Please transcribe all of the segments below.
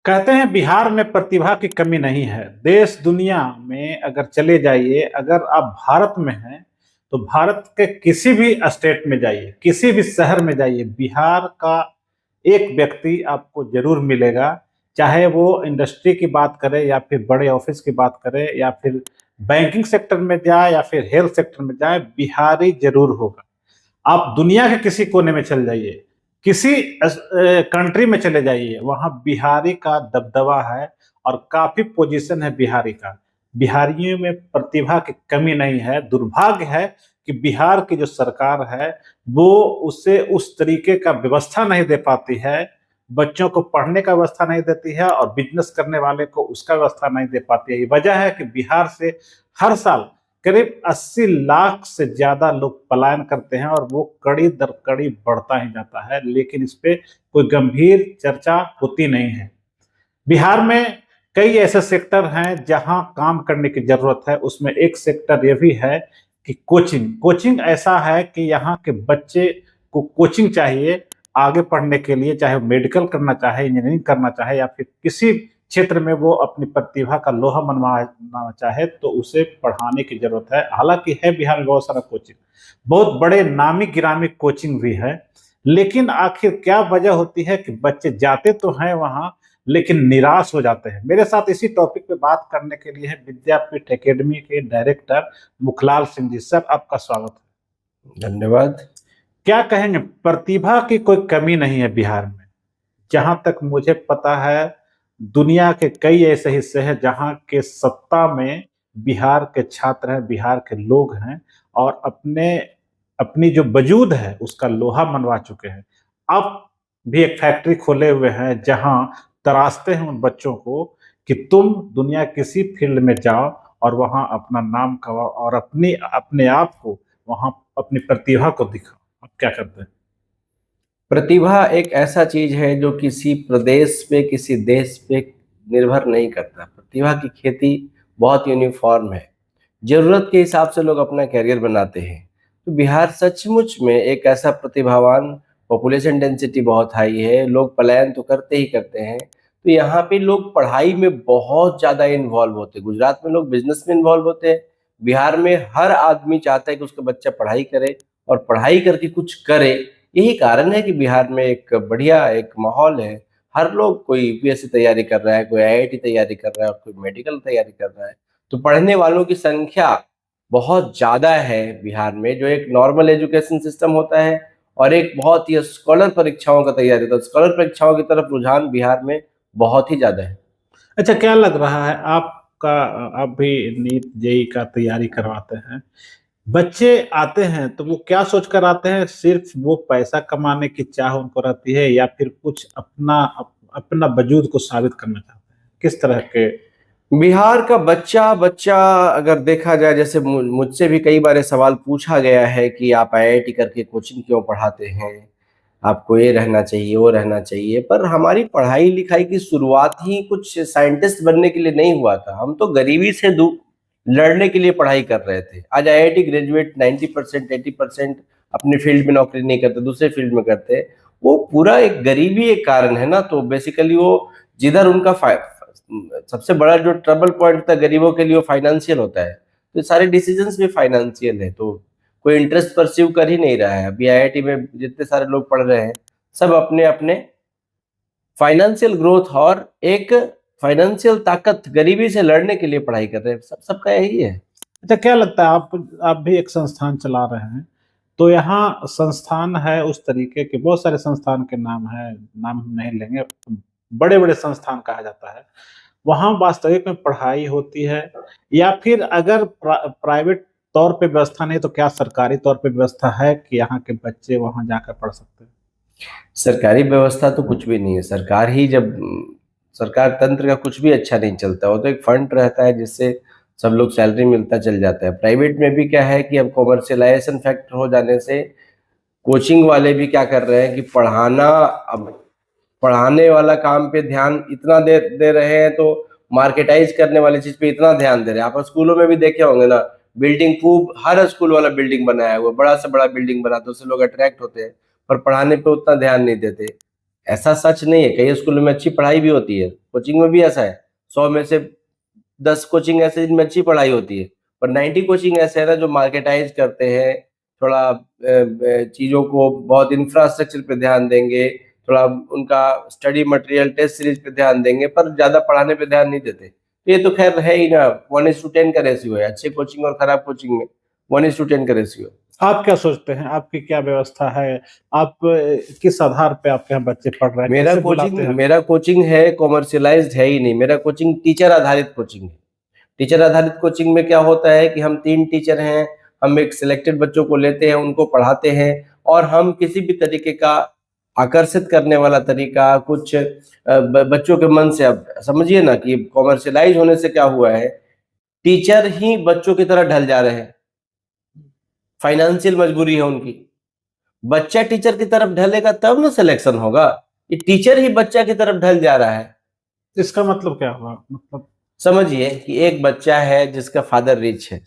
कहते हैं बिहार में प्रतिभा की कमी नहीं है। देश दुनिया में अगर चले जाइए, अगर आप भारत में हैं, तो भारत के किसी भी स्टेट में जाइए, किसी भी शहर में जाइए, बिहार का एक व्यक्ति आपको ज़रूर मिलेगा। चाहे वो इंडस्ट्री की बात करे या फिर बड़े ऑफिस की बात करे या फिर बैंकिंग सेक्टर में जाए या फिर हेल्थ सेक्टर में जाए, बिहारी ज़रूर होगा। आप दुनिया के किसी कोने में चले जाइए, किसी कंट्री में चले जाइए, वहाँ बिहारी का दबदबा है और काफ़ी पोजीशन है बिहारी का। बिहारियों में प्रतिभा की कमी नहीं है, दुर्भाग्य है कि बिहार की जो सरकार है, वो उसे उस तरीके का व्यवस्था नहीं दे पाती है, बच्चों को पढ़ने का व्यवस्था नहीं देती है और बिज़नेस करने वाले को उसका व्यवस्था नहीं दे पाती है। ये वजह है कि बिहार से हर साल करीब 80 लाख से ज़्यादा लोग पलायन करते हैं और वो कड़ी दर कड़ी बढ़ता ही जाता है, लेकिन इस पे कोई गंभीर चर्चा होती नहीं है। बिहार में कई ऐसे सेक्टर हैं जहाँ काम करने की ज़रूरत है, उसमें एक सेक्टर ये भी है कि कोचिंग। कोचिंग ऐसा है कि यहाँ के बच्चे को कोचिंग चाहिए आगे पढ़ने के लिए, चाहे वो मेडिकल करना चाहे, इंजीनियरिंग करना चाहे या फिर किसी क्षेत्र में वो अपनी प्रतिभा का लोहा मनवाना चाहे, तो उसे पढ़ाने की ज़रूरत है। हालाँकि है बिहार में बहुत सारा कोचिंग, बहुत बड़े नामी-गिरामी कोचिंग भी है, लेकिन आखिर क्या वजह होती है कि बच्चे जाते तो हैं वहाँ, लेकिन निराश हो जाते हैं। मेरे साथ इसी टॉपिक पे बात करने के लिए है विद्यापीठ एकेडमी के डायरेक्टर मुखलाल सिंह जी। सर, आपका स्वागत है। धन्यवाद। क्या कहेंगे, प्रतिभा की कोई कमी नहीं है बिहार में। जहाँ तक मुझे पता है, दुनिया के कई ऐसे हिस्से हैं जहाँ के सत्ता में बिहार के छात्र हैं, बिहार के लोग हैं और अपनी जो वजूद है उसका लोहा मनवा चुके हैं। आप भी एक फैक्ट्री खोले हुए हैं जहाँ तराशते हैं उन बच्चों को कि तुम दुनिया किसी फील्ड में जाओ और वहाँ अपना नाम कमाओ और अपने आप को वहाँ अपनी प्रतिभा को दिखाओ। आप क्या करते हैं? प्रतिभा एक ऐसा चीज़ है जो किसी प्रदेश पे, किसी देश पे निर्भर नहीं करता। प्रतिभा की खेती बहुत यूनिफ़ॉर्म है। ज़रूरत के हिसाब से लोग अपना करियर बनाते हैं। तो बिहार सचमुच में एक ऐसा प्रतिभावान, पॉपुलेशन डेंसिटी बहुत हाई है, लोग पलायन तो करते ही करते हैं। तो यहाँ पे लोग पढ़ाई में बहुत ज़्यादा इन्वॉल्व होते हैं। गुजरात में लोग बिज़नेस में इन्वॉल्व होते हैं। बिहार में हर आदमी चाहता है कि उसका बच्चा पढ़ाई करे और पढ़ाई करके कुछ करे। यही कारण है कि बिहार में एक बढ़िया एक माहौल है। हर लोग, कोई यूपीएससी तैयारी कर रहा है, कोई आईआईटी तैयारी कर रहा है और कोई मेडिकल तैयारी कर रहा है। तो पढ़ने वालों की संख्या बहुत ज़्यादा है बिहार में, जो एक नॉर्मल एजुकेशन सिस्टम होता है और एक बहुत ही स्कॉलर परीक्षाओं का तैयारी होता है। स्कॉलर परीक्षाओं की तरफ रुझान बिहार में बहुत ही ज़्यादा है। अच्छा, क्या लग रहा है आपका, आप भी नीट जेई का तैयारी करवाते हैं, बच्चे आते हैं तो वो क्या सोचकर आते हैं? सिर्फ वो पैसा कमाने की चाह उनको रहती है या फिर कुछ अपना वजूद को साबित करना चाहते हैं? किस तरह के? बिहार का बच्चा बच्चा अगर देखा जाए, जैसे मुझसे भी कई बार ये सवाल पूछा गया है कि आप आईआईटी करके कोचिंग क्यों पढ़ाते हैं, आपको ये रहना चाहिए, वो रहना चाहिए। पर हमारी पढ़ाई लिखाई की शुरुआत ही कुछ साइंटिस्ट बनने के लिए नहीं हुआ था। हम तो गरीबी से लड़ने के लिए पढ़ाई कर रहे थे। आज आईआईटी ग्रेजुएट 90% 80% अपने फील्ड में नौकरी नहीं करते, दूसरे फील्ड में करते। वो पूरा एक गरीबी एक कारण है ना। तो बेसिकली वो जिधर उनका सबसे बड़ा जो ट्रबल पॉइंट था गरीबों के लिए, वो फाइनेंशियल होता है। तो सारे डिसीजंस भी फाइनेंशियल है। तो कोई इंटरेस्ट परस्यू कर ही नहीं रहा है। अभी आईआईटी में जितने सारे लोग पढ़ रहे हैं, सब अपने अपने फाइनेंशियल ग्रोथ और एक फाइनेंशियल ताकत, गरीबी से लड़ने के लिए पढ़ाई कर रहे हैं। सबका यही है। अच्छा, क्या लगता है, आप भी एक संस्थान चला रहे हैं, तो यहाँ संस्थान है उस तरीके के, बहुत सारे संस्थान के नाम है, नाम हम नहीं लेंगे, बड़े-बड़े संस्थान कहा जाता है। वहाँ वास्तविक में पढ़ाई होती है या फिर अगर प्राइवेट तौर पे व्यवस्था नहीं तो क्या सरकारी तौर पे व्यवस्था है कि यहाँ के बच्चे वहाँ जाकर पढ़ सकते हैं? सरकारी व्यवस्था तो कुछ भी नहीं है। सरकार ही जब सरकार तंत्र का कुछ भी अच्छा नहीं चलता। वो तो एक फंड रहता है जिससे सब लोग सैलरी मिलता चल जाता है। प्राइवेट में भी क्या है कि अब कॉमर्शियलाइजेशन फैक्टर हो जाने से कोचिंग वाले भी क्या कर रहे हैं कि अब पढ़ाने वाला काम पे ध्यान इतना दे दे रहे हैं, तो मार्केटाइज करने वाली चीज पे इतना ध्यान दे रहे हैं। आप स्कूलों में भी देखे होंगे ना, बिल्डिंग खूब, हर स्कूल वाला बिल्डिंग बनाया हुआ, बड़ा से बड़ा बिल्डिंग बनाते, उससे लोग अट्रैक्ट होते हैं, पर पढ़ाने पे उतना ध्यान नहीं देते। ऐसा सच नहीं है, कई स्कूलों में अच्छी पढ़ाई भी होती है, कोचिंग में भी ऐसा है, 100 में से 10 कोचिंग ऐसे जिनमें अच्छी पढ़ाई होती है, पर 90 कोचिंग ऐसे है ना जो मार्केटाइज करते हैं, थोड़ा चीज़ों को बहुत इंफ्रास्ट्रक्चर पे ध्यान देंगे, थोड़ा उनका स्टडी मटेरियल टेस्ट सीरीज पे ध्यान देंगे, पर ज़्यादा पढ़ाने पे ध्यान नहीं देते। तो ये तो खैर है ही ना, 1:10 का रेशियो है, अच्छे कोचिंग और खराब कोचिंग में 1:10 का रेशियो। आप क्या सोचते हैं, आपकी क्या व्यवस्था है, आप किस आधार पे आपके यहाँ बच्चे पढ़ रहे हैं, कैसे मेरा कोचिंग है कॉमर्शियलाइज्ड है ही नहीं, मेरा कोचिंग टीचर आधारित कोचिंग है। टीचर आधारित कोचिंग में क्या होता है कि हम 3 टीचर हैं, हम एक सिलेक्टेड बच्चों को लेते हैं, उनको पढ़ाते हैं, और हम किसी भी तरीके का आकर्षित करने वाला तरीका कुछ बच्चों के मन से, अब समझिए ना कि कॉमर्शियलाइज होने से क्या हुआ है, टीचर ही बच्चों की तरह ढल जा रहे हैं, फाइनेंशियल मजबूरी है उनकी। बच्चा टीचर की तरफ ढलेगा तब ना सिलेक्शन होगा, ये टीचर ही बच्चा की तरफ ढल जा रहा है। इसका मतलब क्या हुआ, मतलब समझिए कि एक बच्चा है जिसका फादर रिच है,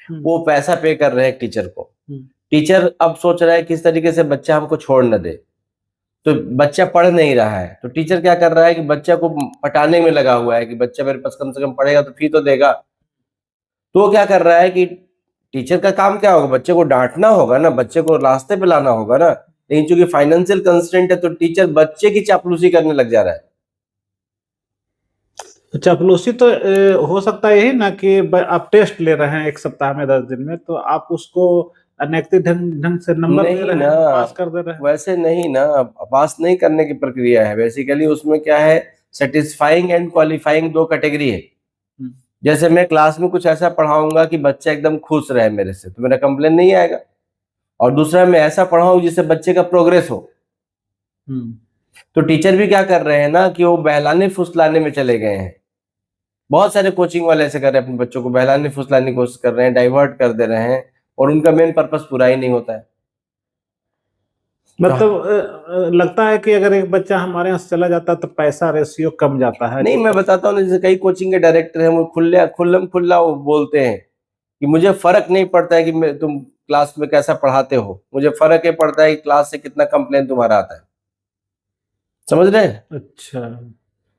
वो पैसा पे कर रहे हैं टीचर को, टीचर अब सोच रहा है किस तरीके से बच्चा हमको छोड़ न दे, तो बच्चा पढ़ नहीं रहा है, तो टीचर क्या कर रहा है कि बच्चा को पटाने में लगा हुआ है कि बच्चा मेरे पास कम से कम पढ़ेगा तो फी तो देगा। तो वो क्या कर रहा है कि टीचर का काम क्या होगा, बच्चे को डांटना होगा ना, बच्चे को रास्ते पे लाना होगा ना, लेकिन चूंकि फाइनेंशियल कंस्ट्रेंट है तो टीचर बच्चे की चापलूसी करने लग जा रहा है। चापलूसी तो हो सकता है यही ना कि आप टेस्ट ले रहे हैं 1 सप्ताह में 10 दिन में, तो आप उसको अनैतिक ढंग से नंबर दे नहीं रहे ना, हैं, पास कर दे रहे हैं। वैसे नहीं ना, पास नहीं करने की प्रक्रिया है, बेसिकली उसमें क्या है, सेटिस्फाइंग एंड क्वालिफाइंग 2 कैटेगरी है। जैसे मैं क्लास में कुछ ऐसा पढ़ाऊंगा कि बच्चा एकदम खुश रहे मेरे से, तो मेरा कंप्लेन नहीं आएगा, और दूसरा मैं ऐसा पढ़ाऊं जिससे बच्चे का प्रोग्रेस हो। तो टीचर भी क्या कर रहे हैं ना कि वो बहलाने फुसलाने में चले गए हैं। बहुत सारे कोचिंग वाले ऐसे कर रहे हैं, अपने बच्चों को बहलाने फुसलाने की कोशिश कर रहे हैं, डाइवर्ट कर दे रहे हैं, और उनका मेन पर्पस पूरा ही नहीं होता है। मतलब लगता है कि अगर एक बच्चा हमारे यहाँ से चला जाता है तो पैसा रेशियो कम जाता है। नहीं, मैं बताता हूँ, जैसे कई कोचिंग के डायरेक्टर हैं, वो खुल्लम खुल्ला वो बोलते हैं कि मुझे फर्क नहीं पड़ता है कि तुम क्लास में कैसा पढ़ाते हो, मुझे फर्क ये पड़ता है कि क्लास से कितना कंप्लेन तुम्हारा आता है। समझ रहे हैं? अच्छा,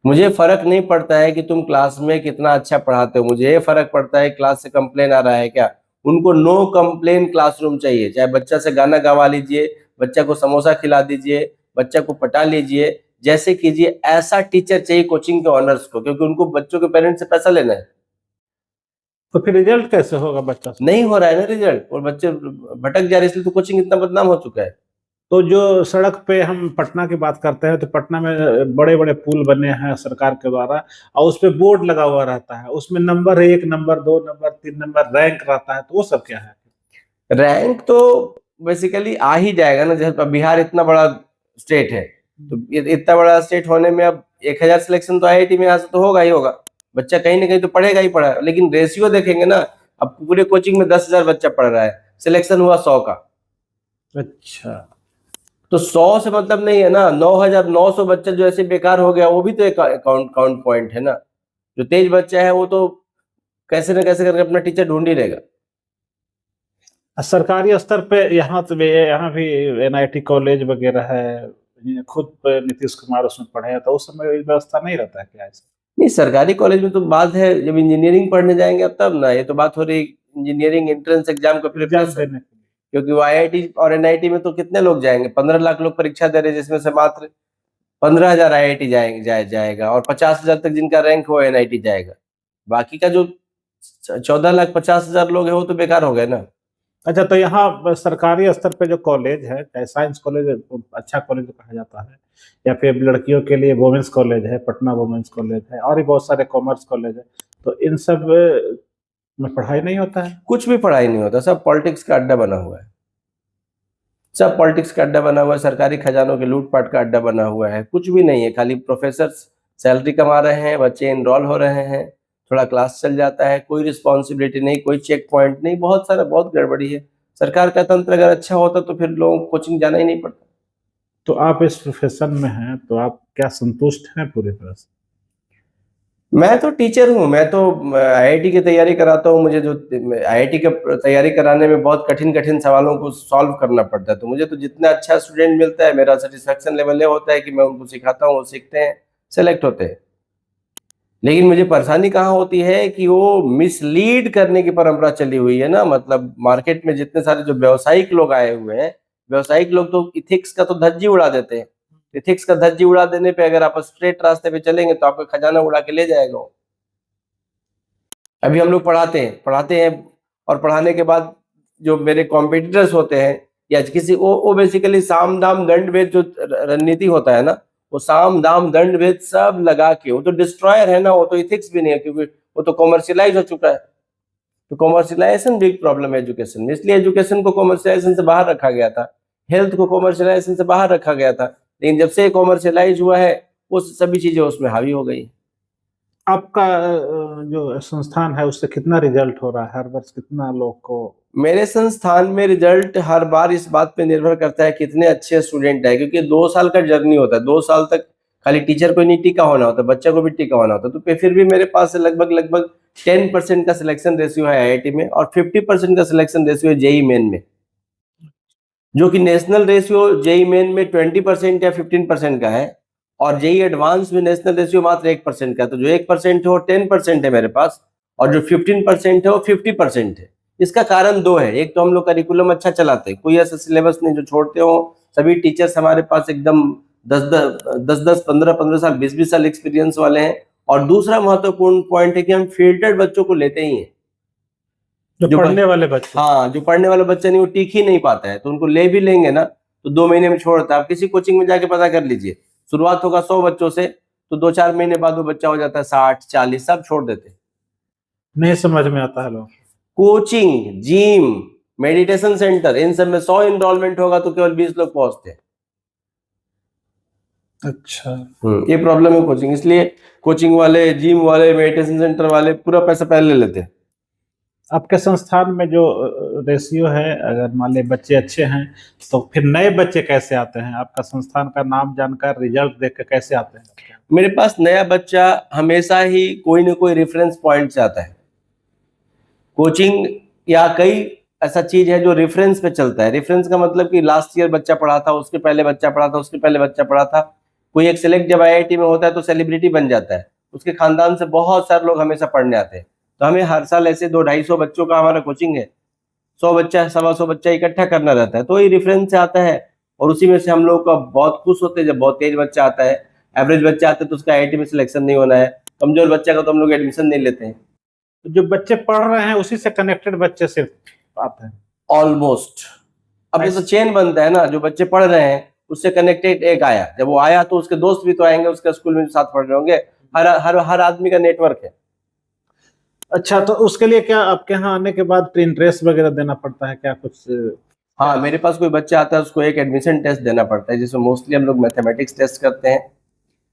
मुझे फर्क नहीं पड़ता है कि तुम क्लास में कितना अच्छा पढ़ाते हो, मुझे ये फर्क पड़ता है क्लास से कंप्लेन आ रहा है क्या। उनको नो कंप्लेन क्लासरूम चाहिए, चाहे बच्चा से गाना गवा लीजिए, बच्चा को समोसा खिला दीजिए, बच्चा को पटा लीजिए, जैसे कीजिए, ऐसा टीचर चाहिए कोचिंग के ऑनर्स को, क्योंकि उनको बच्चों के पेरेंट्स से पैसा लेना है। तो फिर रिजल्ट कैसे होगा बच्चा से? नहीं हो रहा है ना रिजल्ट, और बच्चे भटक जा रहे हैं, इसलिए तो कोचिंग इतना बदनाम हो चुका है। तो जो सड़क पे हम पटना की बात करते हैं, तो पटना में बड़े-बड़े पुल बने हैं सरकार के द्वारा, और उसपे बोर्ड लगा हुआ रहता है, उसमें number 1 number 2 number 3 number rank रहता है, तो वो सब क्या है? रैंक तो बेसिकली आ ही जाएगा ना, जैसे बिहार इतना बड़ा स्टेट है, तो इतना बड़ा स्टेट होने में अब 1000 सिलेक्शन तो आईआईटी में यहाँ से तो होगा ही होगा, बच्चा कहीं ना कहीं तो पढ़ेगा ही पढ़ा, लेकिन रेशियो देखेंगे ना, अब पूरे कोचिंग में 10,000 बच्चा पढ़ रहा है, सिलेक्शन हुआ 100 का। अच्छा, तो 100 से मतलब नहीं है ना, 9,900 बच्चा जो ऐसे बेकार हो गया, वो भी तो एक काउंट पॉइंट है ना। जो तेज बच्चा है वो तो कैसे न कैसे करके अपना टीचर ढूंढ ही लेगा। सरकारी स्तर पे यहाँ भी एनआईटी कॉलेज वगैरह है, खुद नीतीश कुमार उसमें पढ़े हैं, तो उस समय व्यवस्था नहीं रहता है क्या ऐसा? नहीं, सरकारी कॉलेज में तो बात है, जब इंजीनियरिंग पढ़ने जाएंगे अब तब ना, ये तो बात हो रही इंजीनियरिंग एंट्रेंस एग्जाम का एग्जाम प्रिपरेशन, देने के लिए। क्योंकि वो आईआईटी और एनआईटी में तो कितने लोग जाएंगे, 15 लाख लोग परीक्षा दे रहे हैं, जिसमें से मात्र 15,000 आईआईटी जाएगा, और 50,000 तक जिनका रैंक हो एनआईटी जाएगा। बाकी का जो 14,50,000 लोग है वो तो बेकार हो गए ना। अच्छा, तो यहाँ सरकारी स्तर पे जो कॉलेज है, चाहे साइंस कॉलेज अच्छा कॉलेज कहा जाता है, या फिर लड़कियों के लिए वुमेन्स कॉलेज है, पटना वुमेन्स कॉलेज है, और भी बहुत सारे कॉमर्स कॉलेज है, तो इन सब में पढ़ाई नहीं होता है? कुछ भी पढ़ाई नहीं होता, सब पॉलिटिक्स का अड्डा बना हुआ है, सब पॉलिटिक्स का अड्डा बना हुआ है, सरकारी खजानों के लूटपाट का अड्डा बना हुआ है, कुछ भी नहीं है, खाली प्रोफेसर सैलरी कमा रहे हैं, बच्चे इनरोल हो रहे हैं, थोड़ा क्लास चल जाता है, कोई रिस्पॉन्सिबिलिटी नहीं, कोई चेक पॉइंट नहीं, बहुत गड़बड़ी है। सरकार का तंत्र अगर अच्छा होता तो फिर लोगों को कोचिंग जाना ही नहीं पड़ता। तो आप इस प्रोफेशन में हैं, तो आप क्या संतुष्ट हैं पूरी तरह से? मैं तो टीचर हूँ, मैं तो आईआईटी की तैयारी कराता हूँ। मुझे जो आईआईटी का तैयारी कराने में बहुत कठिन कठिन सवालों को सॉल्व करना पड़ता है, तो मुझे तो जितना अच्छा स्टूडेंट मिलता है, मेरा सेटिस्फेक्शन लेवल ये होता है कि मैं उनको सिखाता हूँ, वो सीखते हैं, सेलेक्ट होते हैं। लेकिन मुझे परेशानी कहाँ होती है कि वो मिसलीड करने की परंपरा चली हुई है ना। मतलब मार्केट में जितने सारे जो व्यावसायिक लोग आए हुए हैं, व्यावसायिक लोग तो इथिक्स का तो धज्जी उड़ा देते हैं। इथिक्स का धज्जी उड़ा देने पे अगर आप स्ट्रेट रास्ते पे चलेंगे तो आपका खजाना उड़ा के ले जाएगा वो। अभी हम लोग पढ़ाते हैं और पढ़ाने के बाद जो मेरे कॉम्पिटिटर्स होते हैं या किसी वो बेसिकली साम दाम दंड भेद जो रणनीति होता है ना, वो साम दाम दंड भेद सब लगा के, वो तो डिस्ट्रॉयर है ना, वो तो इथिक्स भी नहीं है, क्योंकि वो तो कॉमर्शियलाइज हो चुका है। तो कॉमर्शियलाइजेशन बिग प्रॉब्लम है एजुकेशन में, इसलिए एजुकेशन को कॉमर्शियलाइजेशन से बाहर रखा गया था, हेल्थ को कॉमर्शियलाइजेशन से बाहर रखा गया था। लेकिन जब से कॉमर्शियलाइज हुआ है, वो सभी चीजें उसमें हावी हो गई। आपका जो संस्थान है उससे कितना रिजल्ट हो रहा है, हर वर्ष कितना लोग को? मेरे संस्थान में रिजल्ट हर बार इस बात पे निर्भर करता है कितने अच्छे स्टूडेंट है, क्योंकि 2 साल का जर्नी होता है। 2 साल तक खाली टीचर को नहीं टीका होना होता, बच्चा को भी टीका होना होता। तो फिर भी मेरे पास लगभग लगभग 10% का सिलेक्शन रेशियो है आईआईटी में, और 50% का सिलेक्शन रेशियो है जेई मेन में, जो कि नेशनल रेशियो जेई मेन में 20% या 15% का है, और जेई एडवांस में नेशनल रेशियो मात्र 1% का है। तो जो 1% है वो 10% है मेरे पास, और जो 15% है वो 50% है। इसका कारण दो है। एक तो हम लोग करिकुलम अच्छा चलाते हैं, कोई ऐसा सिलेबस नहीं जो छोड़ते हो। सभी टीचर्स हमारे पास एकदम 10-10, 15-15 साल, 20-20 साल एक्सपीरियंस वाले हैं। और दूसरा महत्वपूर्ण पॉइंट है कि हम फिल्टर्ड बच्चों को लेते ही हैं। जो पढ़ने वाले बच्चे? हाँ, जो पढ़ने वाला बच्चा नहीं, वो टीक ही नहीं पाता है, तो उनको ले भी लेंगे ना तो 2 महीने में छोड़ता है। आप किसी कोचिंग में जाके पता कर लीजिए, शुरुआत होगा 100 बच्चों से, तो 2-4 महीने बाद वो बच्चा हो जाता है 60-40, सब छोड़ देते हैं। नहीं समझ में आता है लोग। कोचिंग, जिम, मेडिटेशन सेंटर, इन सब में 100 इनरोलमेंट होगा तो केवल 20 लोग पहुंचते हैं। अच्छा। ये प्रॉब्लम है कोचिंग, इसलिए कोचिंग वाले, जिम वाले, मेडिटेशन सेंटर वाले पूरा पैसा पहले ले लेते हैं। आपके संस्थान में जो रेशियो है, अगर मान ले बच्चे अच्छे हैं तो फिर नए बच्चे कैसे आते हैं? आपका संस्थान का नाम जानकर, रिजल्ट देख कर कैसे आते हैं? मेरे पास नया बच्चा हमेशा ही कोई ना कोई रेफरेंस पॉइंट से आता है। कोचिंग या कई ऐसा चीज है जो रेफरेंस पे चलता है। रेफरेंस का मतलब कि लास्ट ईयर बच्चा पढ़ा था, उसके पहले बच्चा पढ़ा था, उसके पहले बच्चा पढ़ा था। कोई एक सेलेक्ट जब आईआईटी में होता है तो सेलिब्रिटी बन जाता है, उसके खानदान से बहुत सारे लोग हमेशा पढ़ने आते हैं। तो हमें हर साल ऐसे 200-250 बच्चों का हमारा कोचिंग है, 100 बच्चा, 125 बच्चा इकट्ठा करना रहता है, तो ये रेफरेंस से आता है। और उसी में से हम लोग का बहुत खुश होते हैं जब बहुत तेज बच्चा आता है। एवरेज बच्चा आता है तो उसका आईआईटी में सिलेक्शन नहीं होना है, कमजोर बच्चा का तो हम लोग एडमिशन नहीं लेते हैं। तो जो बच्चे पढ़ रहे हैं उसी से कनेक्टेड बच्चे सिर्फ आते हैं? ऑलमोस्ट। अब जैसे चेन बनता है ना, जो बच्चे पढ़ रहे हैं उससे कनेक्टेड एक आया, जब वो आया तो उसके दोस्त भी तो आएंगे, उसके स्कूल में साथ पढ़ रहे होंगे। हर हर हर आदमी का नेटवर्क है। अच्छा, तो उसके लिए क्या आपके यहाँ आने के बाद इंटरेस्ट वगैरह देना पड़ता है क्या कुछ? हाँ, मेरे पास कोई बच्चा आता है उसको एक एडमिशन टेस्ट देना पड़ता है, जिसमें मोस्टली हम लोग मैथमेटिक्स टेस्ट करते हैं,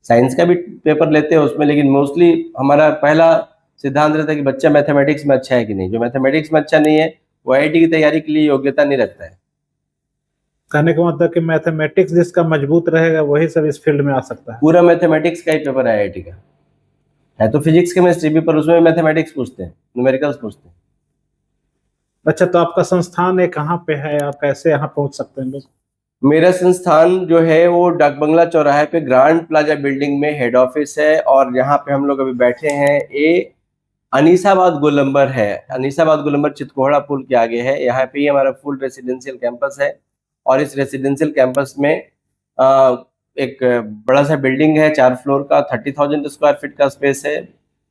साइंस का भी पेपर लेते हैं उसमें, लेकिन मोस्टली हमारा पहला सिद्धांत रहता है कि बच्चा मैथमेटिक्स में अच्छा है कि नहीं। जो मैथमेटिक्स में अच्छा नहीं है वो आईआईटी की तैयारी के लिए योग्यता नहीं रखता है। कहने का मतलब कि मैथमेटिक्स जिसका मजबूत रहेगा वही सब इस फील्ड में आ सकता है? पूरा मैथमेटिक्स का ही पेपर है आईआईटी का, है तो फिजिक्स केमिस्ट्री भी, पर उसमें मैथमेटिक्स पूछते हैं, न्यूमेरिकल्स पूछते हैं। अच्छा, तो आपका संस्थान ये कहाँ पे है, आप कैसे यहाँ पहुँच सकते हैं लोग? मेरा संस्थान जो है वो डाक बंगला चौराहे पे ग्रांड प्लाजा बिल्डिंग में हेड ऑफिस है, और यहाँ पे हम लोग अभी बैठे हैं। ये अनीसाबाद गोलंबर है, अनीसाबाद गोलंबर चितकोहड़ा पुल के आगे है। यहाँ पे ही हमारा फुल रेसिडेंशियल कैंपस है, और इस रेसिडेंशियल कैंपस में एक बड़ा सा बिल्डिंग है 4 फ्लोर का, 30,000 स्क्वायर फीट का स्पेस है।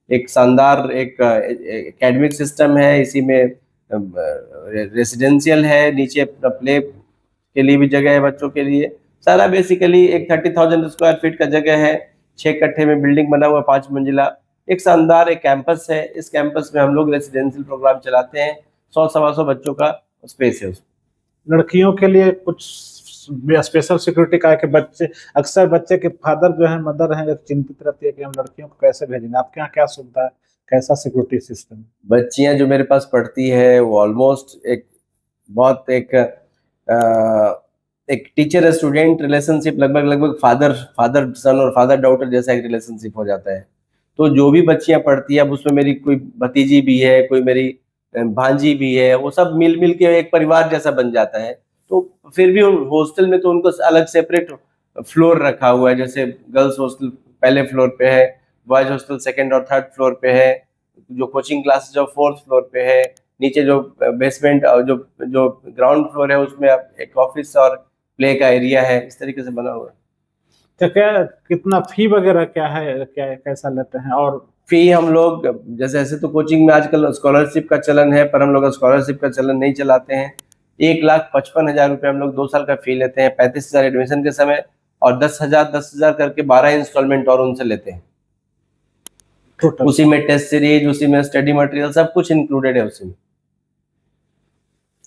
एक शानदार एक एकेडमिक सिस्टम है, इसी में रेसिडेंशियल है, नीचे प्ले के लिए भी जगह है बच्चों के लिए। सारा बेसिकली एक 30,000 स्क्वायर फीट का जगह है, 6 कट्ठे में बिल्डिंग बना हुआ, 5 मंजिला। एक शानदार एक कैंपस है। इस कैंपस में हम लोग रेसिडेंशियल प्रोग्राम चलाते हैं। 100-125 बच्चों का स्पेस है उसमें। लड़कियों के लिए कुछ स्पेशल सिक्योरिटी का है कि बच्चे, अक्सर बच्चे के फादर जो है, मदर है, चिंतित रहती है कि हम लड़कियों को कैसे भेजेंगे। आपके यहाँ क्या सुविधा है, कैसा सिक्योरिटी सिस्टम? बच्चियां जो मेरे पास पढ़ती है वो ऑलमोस्ट एक बहुत एक टीचर स्टूडेंट रिलेशनशिप, लगभग फादर सन और फादर डॉटर जैसा एक रिलेशनशिप हो जाता है। तो जो भी बच्चियां पढ़ती है, अब उसमें मेरी कोई भतीजी भी है, कोई मेरी भांजी भी है, वो सब मिल मिल के एक परिवार जैसा बन जाता है। तो फिर भी हॉस्टल में तो उनको अलग सेपरेट फ्लोर रखा हुआ है, जैसे गर्ल्स हॉस्टल पहले फ्लोर पे है, बॉयज हॉस्टल सेकंड और थर्ड फ्लोर पे है, जो कोचिंग क्लासेस जो फोर्थ फ्लोर पे है, नीचे जो बेसमेंट जो जो ग्राउंड फ्लोर है उसमें एक ऑफिस और प्ले का एरिया है, इस तरीके से बना हुआ है। तो क्या कितना फी वगैरह क्या है, क्या कैसा लेते हैं? और फी हम लोग जैसे ऐसे तो कोचिंग में आजकल स्कॉलरशिप का चलन है, पर हम लोग स्कॉलरशिप का चलन नहीं चलाते हैं। 1,55,000 रुपये हम लोग 2 साल का फी लेते हैं, 35,000 एडमिशन के समय, और 10,000 करके 12 इंस्टॉलमेंट और उनसे लेते हैं। टोटल उसी में टेस्ट सीरीज, उसी में स्टडी मटेरियल, सब कुछ इंक्लूडेड है उसी में।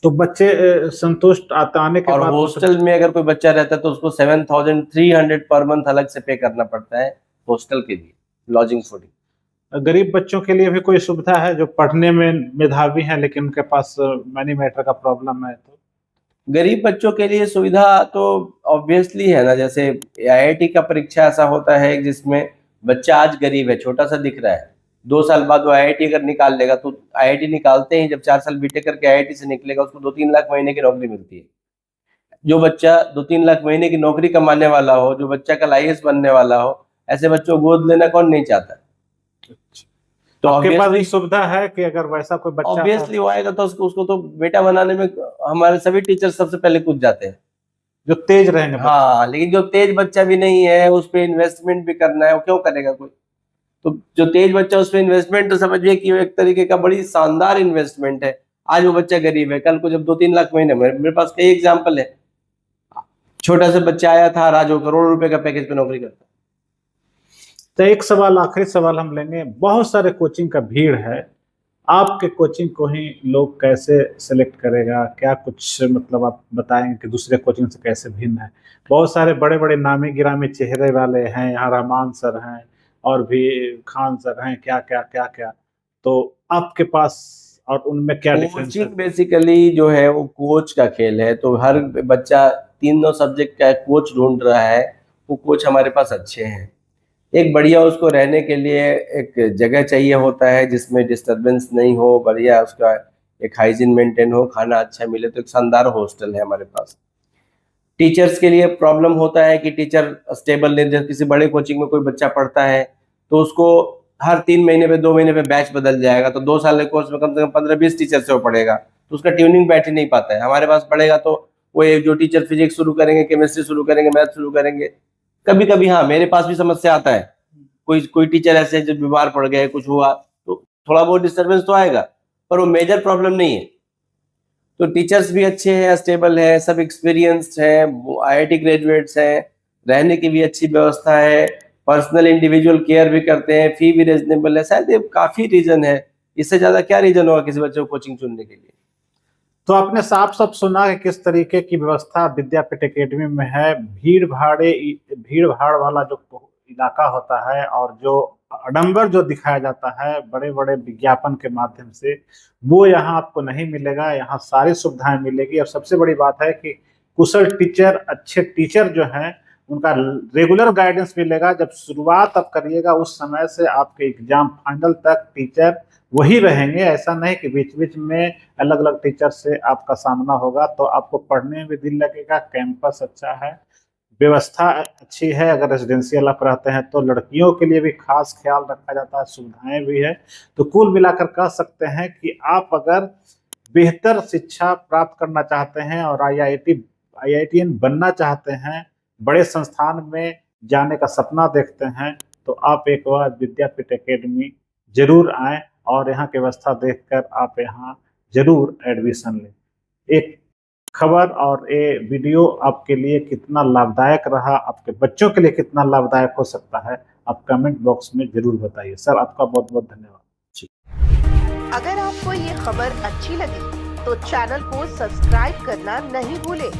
तो बच्चे संतुष्ट आने के और बाद हॉस्टल में अगर कोई बच्चा रहता है तो उसको 7,300 पर मंथ अलग से पे करना पड़ता है हॉस्टल के लिए, लॉजिंग फूडिंग। गरीब बच्चों के लिए भी कोई सुविधा है जो पढ़ने में मेधावी हैं लेकिन उनके पास मनी मैटर का प्रॉब्लम है? तो गरीब बच्चों के लिए सुविधा तो ऑब्वियसली है ना, जैसे आईआईटी का परीक्षा ऐसा होता है जिसमें बच्चा आज गरीब है, छोटा सा दिख रहा है, 2 साल बाद वो आईआईटी अगर निकाल लेगा, तो आईआईटी निकालते ही जब 4 साल बीटेक करके आईआईटी से निकलेगा, उसको 2-3 लाख महीने की नौकरी मिलती है। जो बच्चा 2-3 लाख महीने की नौकरी कमाने वाला हो, जो बच्चा कल आईएएस बनने वाला हो, ऐसे बच्चों को गोद लेना कौन नहीं चाहता। तो आपके पास obviously- ये सुविधा है कि अगर वैसा कोई बच्चा ऑब्वियसली वो आएगा तो उसको तो बेटा बनाने में हमारे सभी टीचर सबसे पहले कूद जाते हैं, जो तेज रहेंगे बच्चे। हाँ, लेकिन जो तेज बच्चा भी नहीं है, उस पर इन्वेस्टमेंट भी करना है, वो क्यों करेगा कोई? तो जो तेज बच्चा, उस पर इन्वेस्टमेंट तो समझिए कि वो एक तरीके का बड़ी शानदार इन्वेस्टमेंट है। आज वो बच्चा गरीब है, कल को जब 2-3 लाख महीने, मेरे पास कई एग्जाम्पल है, छोटा सा बच्चा आया था, आज वो करोड़ों रुपए का पैकेज पे नौकरी करता है। तो एक सवाल, आखिरी सवाल हम लेंगे। बहुत सारे कोचिंग का भीड़ है, आपके कोचिंग को ही लोग कैसे सेलेक्ट करेगा? क्या कुछ मतलब आप बताएंगे कि दूसरे कोचिंग से कैसे भिन्न है? बहुत सारे बड़े बड़े नामी गिरामी चेहरे वाले हैं, यहाँ रहमान सर हैं और भी खान सर हैं, क्या क्या क्या क्या, तो आपके पास और उनमें क्या डिफरेंस है? कोचिंग बेसिकली जो है वो कोच का खेल है, तो हर बच्चा तीनों सब्जेक्ट का कोच ढूंढ रहा है, वो कोच हमारे पास अच्छे हैं। एक बढ़िया उसको रहने के लिए एक जगह चाहिए होता है जिसमें डिस्टरबेंस नहीं हो, बढ़िया उसका एक हाइजीन मेंटेन हो, खाना अच्छा मिले, तो एक शानदार हॉस्टल है हमारे पास। टीचर्स के लिए प्रॉब्लम होता है कि टीचर स्टेबल नहीं, जैसे किसी बड़े कोचिंग में कोई बच्चा पढ़ता है तो उसको हर 3 महीने पे 2 महीने पे बैच बदल जाएगा, तो 2 साल के कोर्स में कम से कम 15-20 टीचर से वो पढ़ेगा, तो उसका ट्यूनिंग बैठ ही नहीं पाता है। हमारे पास पढ़ेगा तो वो एक जो टीचर फिजिक्स शुरू करेंगे, केमिस्ट्री शुरू करेंगे, मैथ शुरू करेंगे। कभी कभी हाँ, मेरे पास भी समस्या आता है, कोई टीचर ऐसे जो बीमार पड़ गए, कुछ हुआ, तो थोड़ा बहुत डिस्टर्बेंस तो आएगा, पर वो मेजर प्रॉब्लम नहीं है। तो टीचर्स भी अच्छे हैं, स्टेबल है, सब एक्सपीरियंस्ड है, आईआईटी ग्रेजुएट्स हैं, रहने की भी अच्छी व्यवस्था है, पर्सनल इंडिविजुअल केयर भी करते हैं, फी भी रीजनेबल है। शायद ये काफी रीजन है, इससे ज्यादा क्या रीजन होगा किसी बच्चे को कोचिंग चुनने के लिए। तो आपने साफ साफ सुना है किस तरीके की व्यवस्था विद्यापीठ एकेडमी में है। भीड़ भाड़ वाला जो इलाका होता है और जो आडंबर जो दिखाया जाता है बड़े बड़े विज्ञापन के माध्यम से, वो यहाँ आपको नहीं मिलेगा। यहाँ सारी सुविधाएं मिलेगी और सबसे बड़ी बात है कि कुशल टीचर, अच्छे टीचर जो हैं उनका रेगुलर गाइडेंस मिलेगा। जब शुरुआत आप करिएगा उस समय से आपके एग्जाम फाइनल तक टीचर वही रहेंगे, ऐसा नहीं कि बीच बीच में अलग अलग टीचर से आपका सामना होगा। तो आपको पढ़ने में भी दिल लगेगा, कैंपस अच्छा है, व्यवस्था अच्छी है। अगर रेजिडेंशियल आप रहते हैं तो लड़कियों के लिए भी खास ख्याल रखा जाता है, सुविधाएं भी है। तो कुल मिलाकर कह सकते हैं कि आप अगर बेहतर शिक्षा प्राप्त करना चाहते हैं और IITian बनना चाहते हैं, बड़े संस्थान में जाने का सपना देखते हैं, तो आप एक बार विद्यापीठ एकेडमी जरूर आएँ और यहाँ की व्यवस्था देखकर आप यहाँ जरूर एडमिशन लें। एक खबर और ये वीडियो आपके लिए कितना लाभदायक रहा, आपके बच्चों के लिए कितना लाभदायक हो सकता है, आप कमेंट बॉक्स में जरूर बताइए। सर आपका बहुत बहुत धन्यवाद। अगर आपको ये खबर अच्छी लगी तो चैनल को सब्सक्राइब करना नहीं भूलें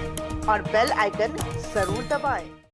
और बेल आइकन जरूर दबाएं।